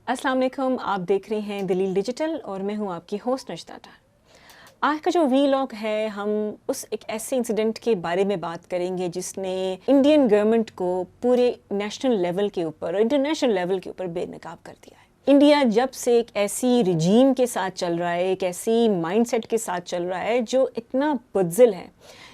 अस्सलाम वालेकुम, आप देख रहे हैं दलील डिजिटल और मैं हूं आपकी होस्ट नजदा डार। आज का जो वीलॉग है हम उस एक ऐसे इंसिडेंट के बारे में बात करेंगे जिसने इंडियन गवर्नमेंट को पूरे नेशनल लेवल के ऊपर और इंटरनेशनल लेवल के ऊपर बेनकाब कर दिया है। इंडिया जब से एक ऐसी रिजीम के साथ चल रहा है, एक ऐसी माइंडसेट के साथ चल रहा है जो इतना बुज़दिल है,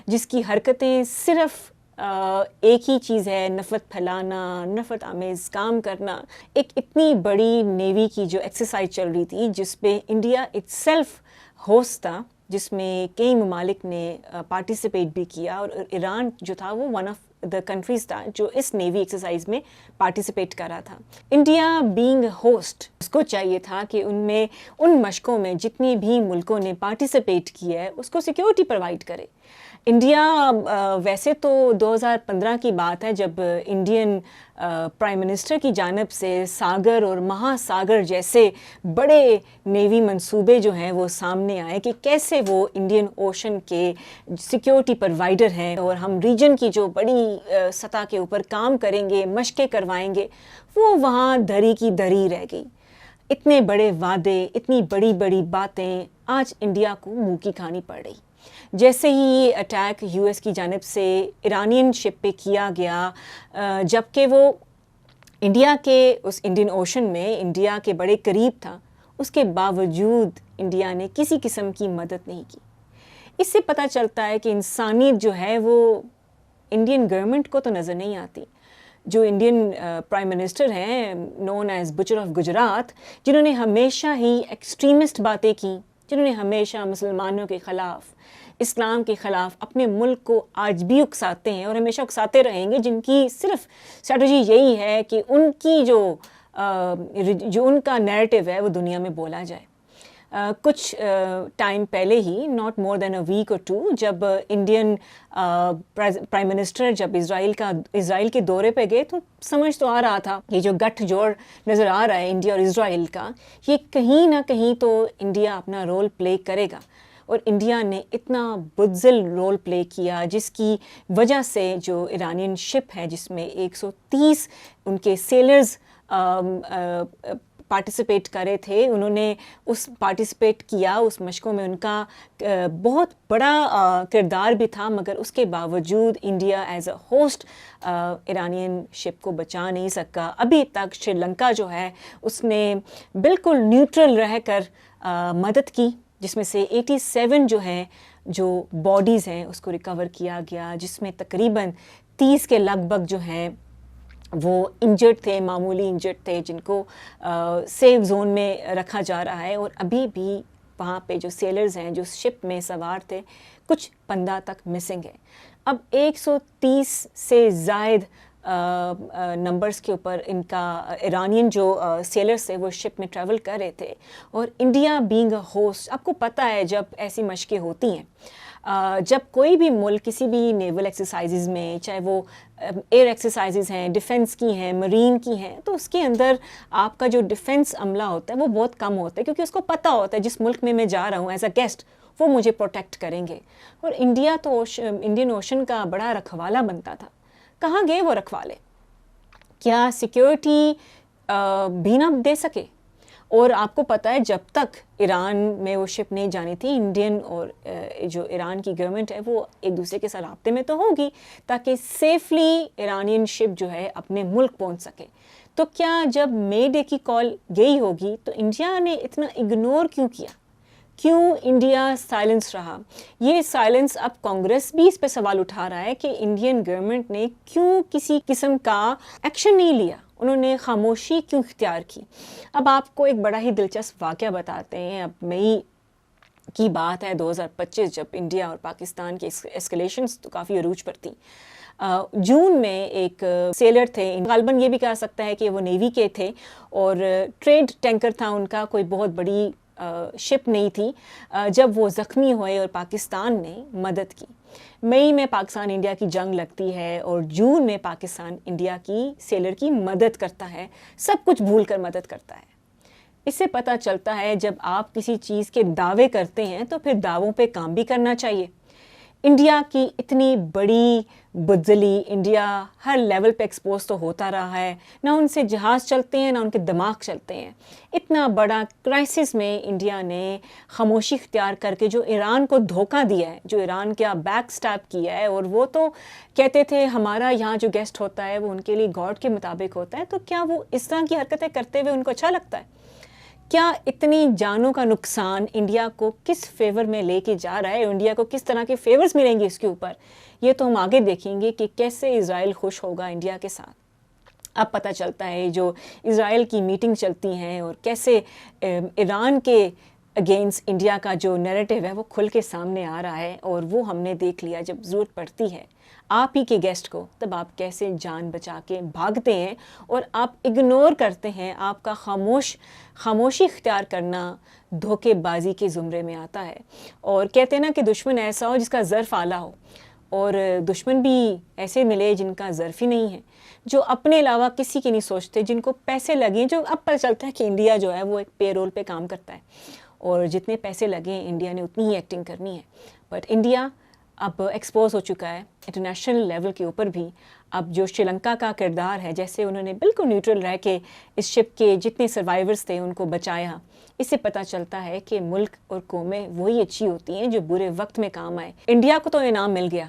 जिसकी हरकतें सिर्फ एक ही चीज़ है, नफ़रत फैलाना, नफ़रत आमेज़ काम करना। एक इतनी बड़ी नेवी की जो एक्सरसाइज चल रही थी जिस पे इंडिया इट्सेल्फ होस्ट था, जिसमें कई ममालिक ने पार्टिसिपेट भी किया और ईरान जो था वो वन ऑफ द कंट्रीज़ था जो इस नेवी एक्सरसाइज में पार्टिसिपेट कर रहा था। इंडिया बीइंग होस्ट, उसको चाहिए था कि उनमें उन मशकों में जितनी भी मुल्कों ने पार्टिसिपेट किया है उसको सिक्योरिटी प्रोवाइड करे। इंडिया वैसे तो 2015 की बात है जब इंडियन प्राइम मिनिस्टर की जानिब से सागर और महासागर जैसे बड़े नेवी मंसूबे जो हैं वो सामने आए कि कैसे वो इंडियन ओशन के सिक्योरिटी प्रोवाइडर हैं और हम रीजन की जो बड़ी सतह के ऊपर काम करेंगे, मशक़ें करवाएंगे, वो वहाँ धरी की धरी रह गई। इतने बड़े वादे, इतनी बड़ी बड़ी बातें आज इंडिया को मुँह की खानी पड़ रही। जैसे ही ये अटैक यूएस की जानिब से ईरानियन शिप पे किया गया, जबकि वो इंडिया के उस इंडियन ओशन में इंडिया के बड़े करीब था, उसके बावजूद इंडिया ने किसी किस्म की मदद नहीं की। इससे पता चलता है कि इंसानियत जो है वो इंडियन गवर्नमेंट को तो नज़र नहीं आती। जो इंडियन प्राइम मिनिस्टर हैं known as butcher of Gujarat, जिन्होंने हमेशा ही एक्सट्रीमिस्ट बातें की, जिन्होंने हमेशा मुसलमानों के ख़िलाफ़, इस्लाम के ख़िलाफ़ अपने मुल्क को आज भी उकसाते हैं और हमेशा उकसाते रहेंगे, जिनकी सिर्फ स्ट्रेटजी यही है कि उनकी जो उनका नैरेटिव है वो दुनिया में बोला जाए। कुछ टाइम पहले ही, not more than a week or two, जब इंडियन प्राइम मिनिस्टर जब इज़राइल के दौरे पे गए तो समझ तो आ रहा था ये जो गठजोड़ नज़र आ रहा है इंडिया और इज़राइल का, ये कहीं ना कहीं तो इंडिया अपना रोल प्ले करेगा। और इंडिया ने इतना बुज़दिल रोल प्ले किया जिसकी वजह से जो ईरानियन शिप है जिसमें 130 उनके सेलर्स पार्टिसिपेट करे थे, उन्होंने पार्टिसिपेट किया उस मशकों में, उनका बहुत बड़ा किरदार भी था, मगर उसके बावजूद India as a host Iranian ship को बचा नहीं सका। अभी तक श्रीलंका जो है उसने बिल्कुल न्यूट्रल रहकर मदद की, जिसमें से 87 जो हैं जो बॉडीज़ हैं उसको रिकवर किया गया, जिसमें तकरीबन 30 के लगभग जो हैं वो इंजर्ड थे, मामूली इंजर्ड थे, जिनको सेफ जोन में रखा जा रहा है। और अभी भी वहाँ पे जो सेलर्स हैं जो शिप में सवार थे, कुछ 15 तक मिसिंग है। अब 130 से ज़ायद नंबर्स के ऊपर इनका ईरानियन जो सेलर्स थे वो शिप में ट्रैवल कर रहे थे। और इंडिया बीइंग अ होस्ट, आपको पता है जब ऐसी मशक़ें होती हैं, जब कोई भी मुल्क किसी भी नेवल एक्सरसाइजेज़ में, चाहे वो एयर एक्सरसाइजेज़ हैं, डिफेंस की हैं, मरीन की हैं, तो उसके अंदर आपका जो डिफेंस अमला होता है वो बहुत कम होता है, क्योंकि उसको पता होता है जिस मुल्क में मैं जा रहा हूँ एज अ गेस्ट वो मुझे प्रोटेक्ट करेंगे। और इंडिया तो इंडियन ओशन का बड़ा रखवाला बनता था। कहाँ गए वो रखवाले? क्या सिक्योरिटी भी ना दे सके? और आपको पता है जब तक ईरान में वो शिप नहीं जानी थी, इंडियन और जो ईरान की गवर्नमेंट है वो एक दूसरे के साथ राब्ते में तो होगी ताकि सेफली ईरानियन शिप जो है अपने मुल्क पहुंच सके। तो क्या जब मे डे की कॉल गई होगी तो इंडिया ने इतना इग्नोर क्यों किया? क्यों इंडिया साइलेंस रहा? ये साइलेंस, अब कांग्रेस भी इस पे सवाल उठा रहा है कि इंडियन गवर्नमेंट ने क्यों किसी किस्म का एक्शन नहीं लिया, उन्होंने खामोशी क्यों इख्तियार की। अब आपको एक बड़ा ही दिलचस्प वाक़या बताते हैं। अब मई की बात है 2025, जब इंडिया और पाकिस्तान की एस्केलेशंस तो काफ़ी अरूज पर थी। जून में एक सेलर थे, गालबन ये भी कह सकता है कि वो नेवी के थे और ट्रेड टैंकर था उनका, कोई बहुत बड़ी शिप नहीं थी। जब वो ज़ख्मी हुए और पाकिस्तान ने मदद की, मई में पाकिस्तान इंडिया की जंग लगती है और जून में पाकिस्तान इंडिया की सेलर की मदद करता है, सब कुछ भूल कर मदद करता है। इससे पता चलता है जब आप किसी चीज़ के दावे करते हैं तो फिर दावों पे काम भी करना चाहिए। انڈیا کی اتنی بڑی بزدلی، انڈیا ہر لیول پہ ایکسپوز تو ہوتا رہا ہے، نہ ان سے جہاز چلتے ہیں نہ ان کے دماغ چلتے ہیں. اتنا بڑا کرائسس میں انڈیا نے خاموشی اختیار کر کے جو ایران کو دھوکہ دیا ہے، جو ایران کا بیک سٹیپ کیا ہے، اور وہ تو کہتے تھے ہمارا یہاں جو گیسٹ ہوتا ہے وہ ان کے لیے گاڈ کے مطابق ہوتا ہے، تو کیا وہ اس طرح کی حرکتیں کرتے ہوئے ان کو اچھا لگتا ہے؟ کیا اتنی جانوں کا نقصان انڈیا کو کس فیور میں لے کے جا رہا ہے، انڈیا کو کس طرح کے فیورز ملیں گے اس کے اوپر؟ یہ تو ہم آگے دیکھیں گے کہ کیسے اسرائیل خوش ہوگا انڈیا کے ساتھ. اب پتہ چلتا ہے جو اسرائیل کی میٹنگ چلتی ہیں اور کیسے ایران کے اگینسٹ انڈیا کا جو نیریٹو ہے وہ کھل کے سامنے آ رہا ہے، اور وہ ہم نے دیکھ لیا جب ضرورت پڑتی ہے آپ ہی کے گیسٹ کو تب آپ کیسے جان بچا کے بھاگتے ہیں اور آپ اگنور کرتے ہیں. آپ کا خاموشی اختیار کرنا دھوکے بازی کے زمرے میں آتا ہے. اور کہتے ہیں نا کہ دشمن ایسا ہو جس کا ظرف اعلیٰ ہو، اور دشمن بھی ایسے ملے جن کا ظرف ہی نہیں ہے، جو اپنے علاوہ کسی کی نہیں سوچتے، جن کو پیسے لگیں. جو اب پتہ چلتا ہے کہ انڈیا جو ہے وہ ایک پے رول پہ کام کرتا ہے، اور جتنے پیسے لگیں انڈیا نے اتنی ہی ایکٹنگ کرنی ہے. بٹ انڈیا اب ایکسپوز ہو چکا ہے انٹرنیشنل لیول کے اوپر بھی. اب جو شری لنکا کا کردار ہے، جیسے انہوں نے بالکل نیوٹرل رہ کے اس شپ کے جتنے سروائیورز تھے ان کو بچایا، اس سے پتہ چلتا ہے کہ ملک اور قومیں وہی اچھی ہوتی ہیں جو برے وقت میں کام آئے. انڈیا کو تو انعام مل گیا،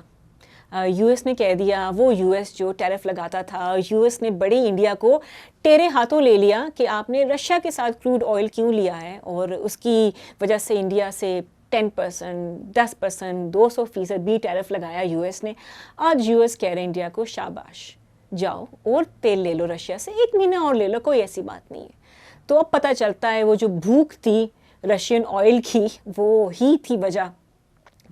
یو ایس نے کہہ دیا، وہ یو ایس جو ٹیرف لگاتا تھا، یو ایس نے بڑی انڈیا کو ٹیرے ہاتھوں لے لیا کہ آپ نے رشیا کے ساتھ کروڈ آئل کیوں لیا ہے، اور اس کی وجہ سے انڈیا سے 10%، 10%، 200% بھی ٹیرف لگایا یو ایس نے. آج یو ایس کہہ رہے انڈیا کو شاباش، جاؤ اور تیل لے لو رشیا سے، 1 مہینہ اور لے لو، کوئی ایسی بات نہیں ہے. تو اب پتہ چلتا ہے وہ جو بھوک تھی رشین آئل کی، وہ ہی تھی وجہ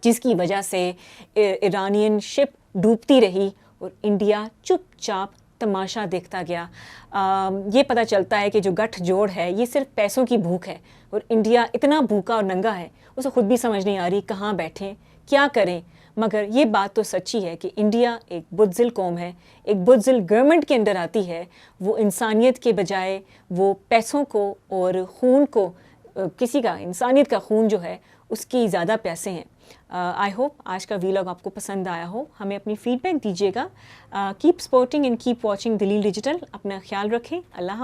جس کی وجہ سے ایرانین شپ ڈوبتی رہی اور انڈیا چپ چاپ تماشا دیکھتا گیا. یہ پتہ چلتا ہے کہ جو گٹھ جوڑ ہے یہ صرف پیسوں کی بھوک ہے، اور انڈیا اتنا بھوکا اور ننگا ہے اسے خود بھی سمجھ نہیں آ رہی کہاں بیٹھیں کیا کریں. مگر یہ بات تو سچی ہے کہ انڈیا ایک بزدل قوم ہے، ایک بزدل گورنمنٹ کے اندر آتی ہے. وہ انسانیت کے بجائے وہ پیسوں کو اور خون کو، کسی کا انسانیت کا خون جو ہے اس کی زیادہ پیسے ہیں. آئی ہوپ آج کا ویلاگ آپ کو پسند آیا ہو. ہمیں اپنی فیڈ بیک دیجیے گا. Keep supporting and keep watching Daleel Digital. اپنا خیال رکھیں. اللہ